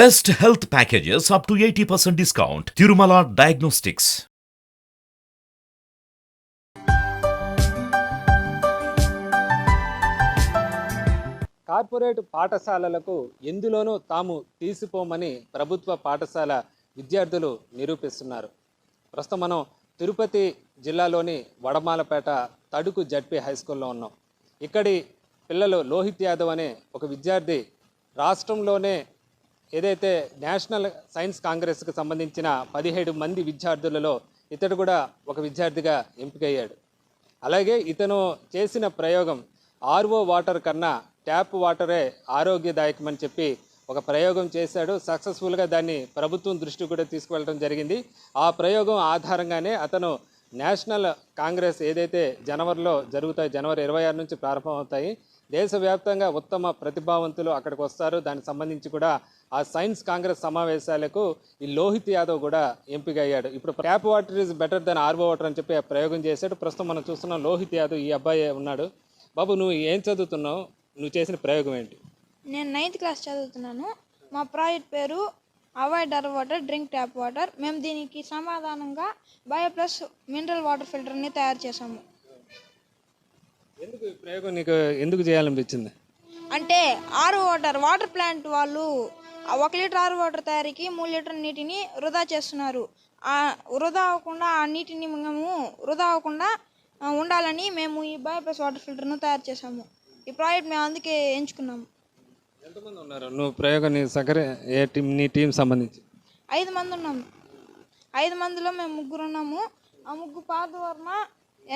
Best health packages up to 80% discount. Tirumala Diagnostics. Corporate పాఠశాలలకు ఎందులోనూ తాము తీసిపోమని ప్రభుత్వ పాఠశాల విద్యార్థులు నిరూపిస్తున్నారు. ప్రస్తుతం మనం తిరుపతి జిల్లాలోని వడమాలపేట తడుకు జడ్పీ హై స్కూల్లో ఉన్నాం. ఇక్కడి పిల్లలు లోహిత్ యాదవ్ అనే ఒక విద్యార్థి రాష్ట్రంలోనే ఏదైతే నేషనల్ సైన్స్ కాంగ్రెస్కి సంబంధించిన 17 మంది విద్యార్థులలో ఇతడు కూడా ఒక విద్యార్థిగా ఎంపికయ్యాడు. అలాగే ఇతను చేసిన ప్రయోగం ఆర్ఓ వాటర్ కన్నా ట్యాప్ వాటరే ఆరోగ్యదాయకమని చెప్పి ఒక ప్రయోగం చేశాడు. సక్సెస్ఫుల్గా దాన్ని ప్రభుత్వం దృష్టి కూడా తీసుకువెళ్ళడం జరిగింది. ఆ ప్రయోగం ఆధారంగానే అతను నేషనల్ కాంగ్రెస్ ఏదైతే జనవరిలో జరుగుతాయి, జనవరి 26 నుంచి ప్రారంభమవుతాయి, దేశవ్యాప్తంగా ఉత్తమ ప్రతిభావంతులు అక్కడికి వస్తారు. దానికి సంబంధించి కూడా ఆ సైన్స్ కాంగ్రెస్ సమావేశాలకు ఈ లోహిత్ యాదవ్ కూడా ఎంపిక అయ్యాడు. ఇప్పుడు tap water is better than RO water అని చెప్పి ప్రయోగం చేశాడు. ప్రస్తుతం మనం చూస్తున్నాం లోహిత్ యాదవ్ ఈ అబ్బాయి ఉన్నాడు. బాబు, నువ్వు ఏం చదువుతున్నావు? నువ్వు చేసిన ప్రయోగం ఏంటి? నేను 9th క్లాస్ చదువుతున్నాను. మా ప్రాజెక్ట్ పేరు అవాయిడ్ అర్ వాటర్ డ్రింక్ ట్యాప్ వాటర్. మేము దీనికి సమాధానంగా బయో ప్లస్ మినరల్ వాటర్ ఫిల్టర్ని తయారు చేసాము. ఎందుకు ఈ ప్రయోగం నీకు ఎందుకు చేయాలనిపించింది? అంటే వాటర్ ప్లాంట్ వాళ్ళు 1 లీటర్ వాటర్ తయారీకి 3 లీటర్ నీటిని వృధా చేస్తున్నారు. వృధా అవ్వకుండా ఆ నీటిని మేము వృధా అవ్వకుండా ఉండాలని మేము ఈ బయో ప్లస్ వాటర్ ఫిల్టర్ను తయారు చేసాము. ఈ ప్రాజెక్ట్ మేము అందుకే ఎంచుకున్నాము. ఎంతమంది ఉన్నారు నువ్వు ప్రయోగం నీ టీం సంబంధించి? 5 మంది ఉన్నాము. 5 మందిలో మేము 3 ఉన్నాము. ఆ 3 పార్థవర్మ,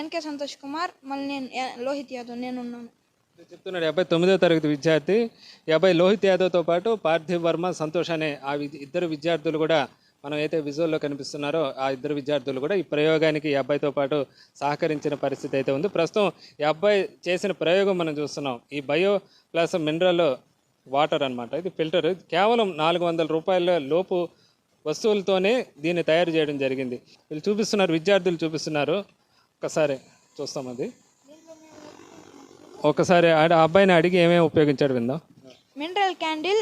ఎన్కే సంతోష్ కుమార్, మళ్ళీ నేను లోహిత్ యాదవ్, నేను ఉన్నాను. చెప్తున్నాడు 9వ తరగతి విద్యార్థి. 50 లోహిత్ యాదవ్తో పాటు పార్థివ్ వర్మ, సంతోష్ అనే ఆ ఇద్దరు విద్యార్థులు కూడా మనం అయితే విజువల్లో కనిపిస్తున్నారో ఆ ఇద్దరు విద్యార్థులు కూడా ఈ ప్రయోగానికి ఈ అబ్బాయితో పాటు సహకరించిన పరిస్థితి అయితే ఉంది. ప్రస్తుతం ఈ అబ్బాయి చేసిన ప్రయోగం మనం చూస్తున్నాం. ఈ బయో ప్లస్ మినరల్ వాటర్ అనమాట. ఇది ఫిల్టర్ కేవలం 400 రూపాయల లోపు వస్తువులతోనే దీన్ని తయారు చేయడం జరిగింది. వీళ్ళు చూపిస్తున్నారు, విద్యార్థులు చూపిస్తున్నారు. ఒకసారి చూస్తాం. అది ఒకసారి అబ్బాయిని అడిగి ఏమేమి ఉపయోగించాడు విందాం. మినరల్ క్యాండిల్,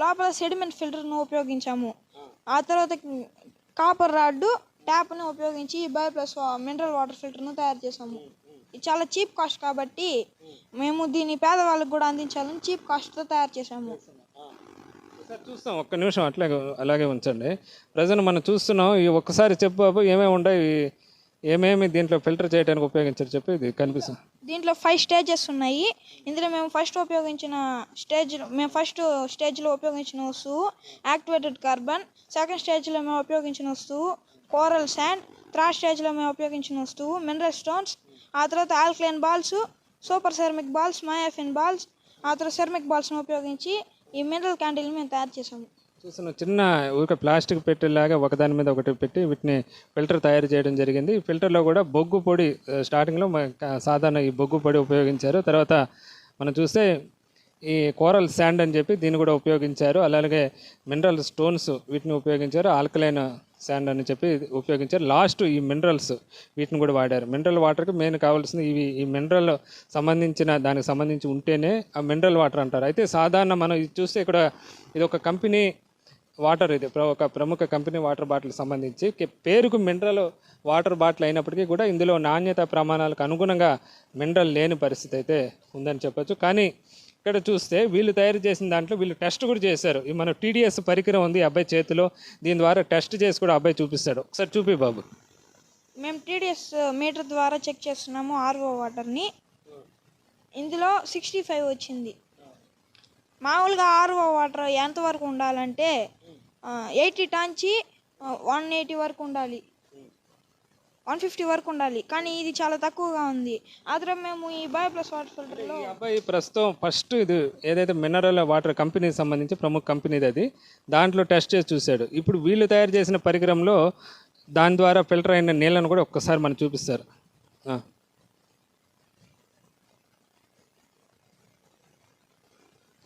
లోపల సెడిమెంట్ ఫిల్టర్ను ఉపయోగించాము. ఆ తర్వాత కాపర్ రాడ్డు, ట్యాప్ను ఉపయోగించి బయో ప్లస్ మినరల్ వాటర్ ఫిల్టర్ను తయారు చేసాము. ఇది చాలా చీప్ కాస్ట్ కాబట్టి మేము దీన్ని పేదవాళ్ళకి కూడా అందించాలని చీప్ కాస్ట్తో తయారు చేసాము. చూస్తాం, ఒక్క నిమిషం అలాగే ఉంచండి. ప్రజెంట్ మనం చూస్తున్నాం. ఈ ఒక్కసారి చెప్పు బాబు, ఏమేమి ఉన్నాయి, ఏమేమి దీంట్లో ఫిల్టర్ చేయడానికి ఉపయోగించారు చెప్పి. ఇది కనిపిస్తుంది. దీంట్లో 5 స్టేజెస్ ఉన్నాయి. ఇందులో మేము ఫస్ట్ స్టేజ్లో ఉపయోగించిన వస్తువు యాక్టివేటెడ్ కార్బన్, సెకండ్ స్టేజ్లో మేము ఉపయోగించిన వస్తువు కోరల్ శాండ్, థర్డ్ స్టేజ్లో మేము ఉపయోగించిన వస్తువు మినరల్ స్టోన్స్, ఆ తర్వాత alkaline balls, super ceramic balls, మయాఫిన్ బాల్స్, ఆ తర్వాత సెరమిక్ బాల్స్ను ఉపయోగించి ఈ మినరల్ క్యాండిల్ని మేము తయారు చేసాము. చూస్తున్న చిన్న ఊరిక ప్లాస్టిక్ పెట్టేలాగా ఒకదాని మీద ఒకటి పెట్టి వీటిని ఫిల్టర్ తయారు చేయడం జరిగింది. ఈ ఫిల్టర్లో కూడా బొగ్గు పొడి స్టార్టింగ్లో సాధారణ ఈ బొగ్గు పొడి ఉపయోగించారు. తర్వాత మనం చూస్తే ఈ కోరల్ శాండ్ అని చెప్పి దీన్ని కూడా ఉపయోగించారు. అలాగే మినరల్ స్టోన్స్ వీటిని ఉపయోగించారు. ఆల్కలైన్ శాండ్ అని చెప్పి ఉపయోగించారు. లాస్ట్ ఈ మినరల్స్ వీటిని కూడా వాడారు. మినరల్ వాటర్కి మెయిన్ కావాల్సింది ఈ మినరల్ దానికి సంబంధించి ఉంటేనే ఆ మినరల్ వాటర్ అంటారు. అయితే సాధారణ మనం ఇది చూస్తే ఇక్కడ ఇది ఒక కంపెనీ వాటర్, ఇది ఒక ప్రముఖ కంపెనీ వాటర్ బాటిల్ సంబంధించి పేరుకు మినరల్ వాటర్ బాటిల్ అయినప్పటికీ కూడా ఇందులో నాణ్యత ప్రమాణాలకు అనుగుణంగా మినరల్ లేని పరిస్థితి అయితే ఉందని చెప్పొచ్చు. కానీ ఇక్కడ చూస్తే వీళ్ళు తయారు చేసిన దాంట్లో వీళ్ళు టెస్ట్ కూడా చేశారు. ఈ మన TDS పరికరం ఉంది అబ్బాయి చేతిలో. దీని ద్వారా టెస్ట్ చేసి కూడా అబ్బాయి చూపిస్తాడు. ఒకసారి చూపి బాబు. మేము TDS మీటర్ ద్వారా చెక్ చేస్తున్నాము ఆర్ఓ వాటర్ని. ఇందులో 65 వచ్చింది. మామూలుగా ఆర్ఓ వాటర్ ఎంతవరకు ఉండాలంటే 80 టాంచి 180 వరకు ఉండాలి, 150 వరకు ఉండాలి. కానీ ఇది చాలా తక్కువగా ఉంది. ఆ తర్వాత మేము ఈ బయో ప్లస్ వాటర్ ఫిల్టర్లో అబ్బాయి ప్రస్తుతం ఫస్ట్ ఇది ఏదైతే మినరల్ వాటర్ కంపెనీకి సంబంధించి ప్రముఖ కంపెనీది అది, దాంట్లో టెస్ట్ చేసి చూశాడు. ఇప్పుడు వీళ్ళు తయారు చేసిన పరికరంలో దాని ద్వారా ఫిల్టర్ అయిన నీళ్ళను కూడా ఒక్కసారి మనం చూపిస్తారు.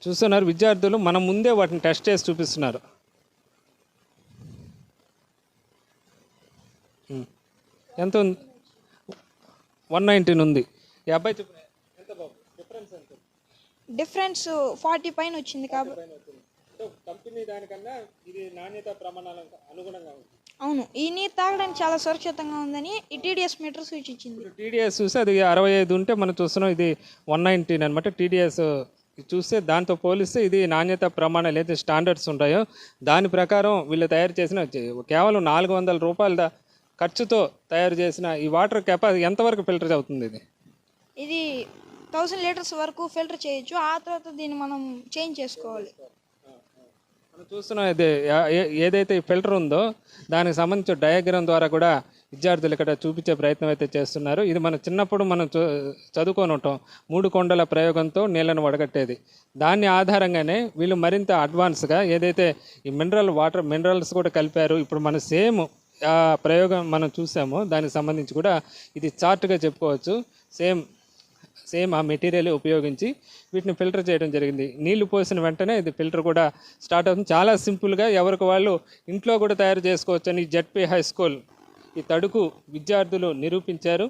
చూస్తున్నారు విద్యార్థులు మన ముందే వాటిని టెస్ట్ చేసి చూపిస్తున్నారు. ఎంత ఉంది? 119 ఉంది. ఈ అబ్బాయి డిఫరెన్స్ 40 పైన వచ్చింది. కాబట్టి అంటే కంపెనీ దానికన్నా ఇది నాణ్యత ప్రమాణాలకు అనుగుణంగా ఉంది. అవును, ఈ నీరు తాగడానికి చాలా సురక్షితంగా ఉందని ఈ టీడీఎస్ మీటర్ సూచించింది. ఇప్పుడు టీడీఎస్ చూస్తే అది 65 ఉంటే మనం చూస్తున్నాం, ఇది 119 అనమాట. టీడీఎస్ చూస్తే దాంతో పోలిస్తే ఇది నాణ్యత ప్రమాణాలు ఏదైతే స్టాండర్డ్స్ ఉంటాయో దాని ప్రకారం వీళ్ళు తయారు చేసిన కేవలం 400 రూపాయల ఖర్చుతో తయారు చేసిన ఈ వాటర్ కెపాసిటీ ఎంతవరకు ఫిల్టర్ అవుతుంది? ఇది 1000 లీటర్స్ వరకు ఫిల్టర్ చేయొచ్చు. ఆ తర్వాత దీన్ని మనం చేంజ్ చేసుకోవాలి. మనం చూస్తున్నాం ఇది ఏదైతే ఈ ఫిల్టర్ ఉందో దానికి సంబంధించిన డయాగ్రామ్ ద్వారా కూడా విద్యార్థులు ఇక్కడ చూపించే ప్రయత్నం అయితే చేస్తున్నారు. ఇది మన చిన్నప్పుడు మనం చదువుకొని ఉంటాం, 3 కొండల ప్రయోగంతో నీళ్ళను వడగట్టేది. దాన్ని ఆధారంగానే వీళ్ళు మరింత అడ్వాన్స్గా ఏదైతే ఈ మినరల్స్ కూడా కలిపారు. ఇప్పుడు మన సేమ్ ప్రయోగం మనం చూసామో దానికి సంబంధించి కూడా ఇది చార్ట్గా చెప్పుకోవచ్చు. సేమ్ ఆ మెటీరియల్ ఉపయోగించి వీటిని ఫిల్టర్ చేయడం జరిగింది. నీళ్లు పోసిన వెంటనే ఇది ఫిల్టర్ కూడా స్టార్ట్ అవుతుంది. చాలా సింపుల్గా ఎవరికి వాళ్ళు ఇంట్లో కూడా తయారు చేసుకోవచ్చు అని జెడ్పీ హై స్కూల్ ఈ తడుకు విద్యార్థులు నిరూపించారు.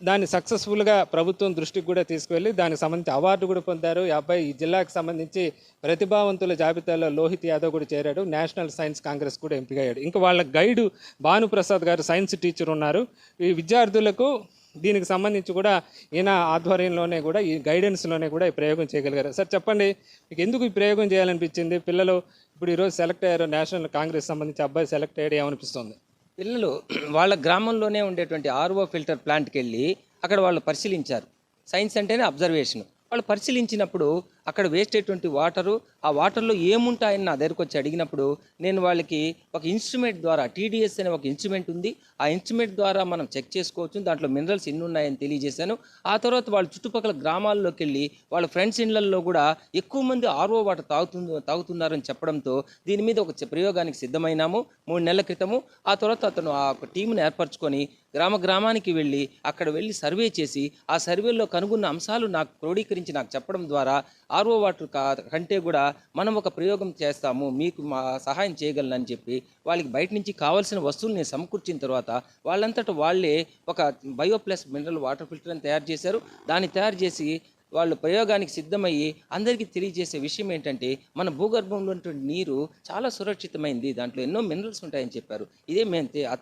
దాన్ని సక్సెస్ఫుల్గా ప్రభుత్వం దృష్టికి కూడా తీసుకువెళ్ళి దానికి సంబంధించి అవార్డు కూడా పొందారు. ఈ అబ్బాయి ఈ జిల్లాకు సంబంధించి ప్రతిభావంతుల జాబితాలో లోహిత్ యాదవ్ కూడా చేరాడు. నేషనల్ సైన్స్ కాంగ్రెస్ కూడా ఎంపికయ్యాడు. ఇంకా వాళ్ళ గైడు భానుప్రసాద్ గారు సైన్స్ టీచర్ ఉన్నారు. ఈ విద్యార్థులకు దీనికి సంబంధించి కూడా ఈయన ఆధ్వర్యంలోనే కూడా ఈ గైడెన్స్లోనే కూడా ఈ ప్రయోగం చేయగలిగారు. సార్ చెప్పండి, మీకు ఎందుకు ఈ ప్రయోగం చేయాలనిపించింది? పిల్లలు ఇప్పుడు ఈరోజు సెలెక్ట్ అయ్యారు, నేషనల్ కాంగ్రెస్ సంబంధించి అబ్బాయి సెలెక్ట్ అయ్యాడు, ఏమనిపిస్తుంది? పిల్లలు వాళ్ళ గ్రామంలోనే ఉండేటువంటి ఆర్ఓ ఫిల్టర్ ప్లాంట్కి వెళ్ళి అక్కడ వాళ్ళు పరిశీలించారు. సైన్స్ అంటేనే అబ్జర్వేషన్. వాళ్ళు పరిశీలించినప్పుడు అక్కడ వేస్ట్ అయ్యేటువంటి వాటరు, ఆ వాటర్లో ఏముంటాయని నా దగ్గరకు వచ్చి అడిగినప్పుడు నేను వాళ్ళకి ఒక ఇన్స్ట్రుమెంట్ ద్వారా, టీడీఎస్ అనే ఒక ఇన్స్ట్రుమెంట్ ఉంది, ఆ ఇన్స్ట్రుమెంట్ ద్వారా మనం చెక్ చేసుకోవచ్చు, దాంట్లో మినరల్స్ ఎన్ని ఉన్నాయని తెలియజేశాను. ఆ తర్వాత వాళ్ళ చుట్టుపక్కల గ్రామాల్లోకి వెళ్ళి వాళ్ళ ఫ్రెండ్స్ ఇళ్లలో కూడా ఎక్కువ మంది ఆర్ఓ వాటర్ తాగుతున్నారని చెప్పడంతో దీని మీద ఒక ప్రయోగానికి సిద్ధమైనాము 3 నెలల క్రితము. ఆ తర్వాత అతను ఆ ఒక టీంను ఏర్పరచుకొని గ్రామానికి వెళ్ళి అక్కడ వెళ్ళి సర్వే చేసి ఆ సర్వేలో కనుగొన్న అంశాలు నాకు క్రోడీకరించి నాకు చెప్పడం ద్వారా ఆర్ఓ వాటర్ కంటే కూడా మనం ఒక ప్రయోగం చేస్తాము, మీకు మా సహాయం చేయగలనని చెప్పి వాళ్ళకి బయట నుంచి కావాల్సిన వస్తువులు నేను సమకూర్చిన తర్వాత వాళ్ళంతటా వాళ్ళే ఒక బయోప్లస్ మినరల్ వాటర్ ఫిల్టర్ని తయారు చేశారు. దాన్ని తయారు చేసి వాళ్ళు ప్రయోగానికి సిద్ధమయ్యి అందరికీ తెలియజేసే విషయం ఏంటంటే మన భూగర్భంలో ఉన్నటువంటి నీరు చాలా సురక్షితమైంది, దాంట్లో ఎన్నో మినరల్స్ ఉంటాయని చెప్పారు. ఇదే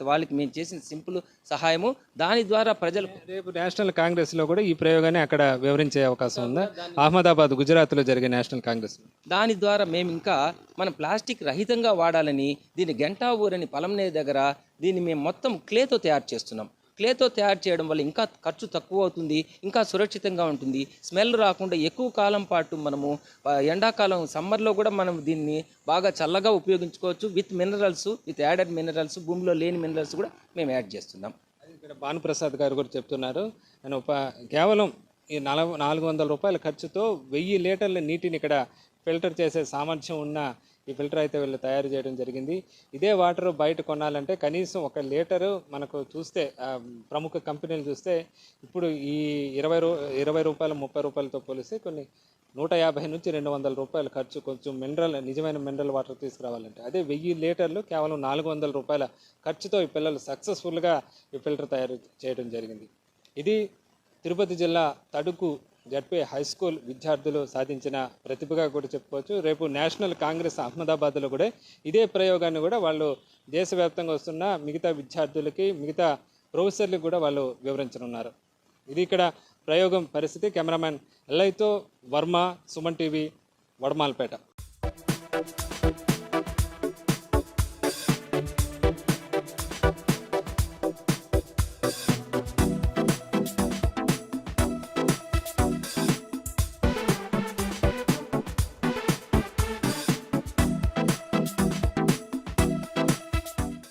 వాళ్ళకి మేము చేసిన సింపుల్ సహాయము. దాని ద్వారా ప్రజలు రేపు నేషనల్ కాంగ్రెస్లో కూడా ఈ ప్రయోగాన్ని అక్కడ వివరించే అవకాశం ఉందా? అహ్మదాబాద్, గుజరాత్లో జరిగే నేషనల్ కాంగ్రెస్. దాని ద్వారా మేము ఇంకా మనం ప్లాస్టిక్ రహితంగా వాడాలని దీన్ని గంటా ఊరని పలంనే దగ్గర దీన్ని మేము మొత్తం క్లేతో తయారు చేస్తున్నాం. క్లేతో తయారు చేయడం వల్ల ఇంకా ఖర్చు తక్కువ అవుతుంది, ఇంకా సురక్షితంగా ఉంటుంది, స్మెల్ రాకుండా ఎక్కువ కాలం పాటు మనము ఎండాకాలం సమ్మర్లో కూడా మనం దీన్ని బాగా చల్లగా ఉపయోగించుకోవచ్చు. విత్ యాడెడ్ మినరల్స్, భూమిలో లేని మినరల్స్ కూడా మేము యాడ్ చేస్తున్నాం. ఇక్కడ భానుప్రసాద్ గారు కూడా చెప్తున్నారు, నేను కేవలం ఈ 400 రూపాయల ఖర్చుతో 1000 లీటర్ల నీటిని ఇక్కడ ఫిల్టర్ చేసే సామర్థ్యం ఉన్న ఈ ఫిల్టర్ అయితే వీళ్ళు తయారు చేయడం జరిగింది. ఇదే వాటర్ బయట కొనాలంటే కనీసం 1 లీటరు మనకు చూస్తే ప్రముఖ కంపెనీలు చూస్తే ఇప్పుడు ఈ 20 రూపాయలు 30 రూపాయలతో పోలిస్తే కొన్ని 150 నుంచి 200 రూపాయల ఖర్చు కొంచెం నిజమైన మినరల్ వాటర్ తీసుకురావాలంటే. అదే 1000 లీటర్లు కేవలం 400 రూపాయల ఖర్చుతో ఈ పిల్లలు సక్సెస్ఫుల్గా ఈ ఫిల్టర్ తయారు చేయడం జరిగింది. ఇది తిరుపతి జిల్లా తడుకు జెడ్పీ హై స్కూల్ విద్యార్థులు సాధించిన ప్రతిభగా కూడా చెప్పుకోవచ్చు. రేపు నేషనల్ కాంగ్రెస్ అహ్మదాబాద్లో కూడా ఇదే ప్రయోగాన్ని కూడా వాళ్ళు దేశవ్యాప్తంగా వస్తున్న మిగతా విద్యార్థులకి, మిగతా ప్రొఫెసర్లకు కూడా వాళ్ళు వివరించనున్నారు. ఇది ఇక్కడ ప్రయోగం పరిస్థితి. కెమెరామ్యాన్ ఎల్ఐతో వర్మ, సుమన్ టీవీ, వడమాలపేట.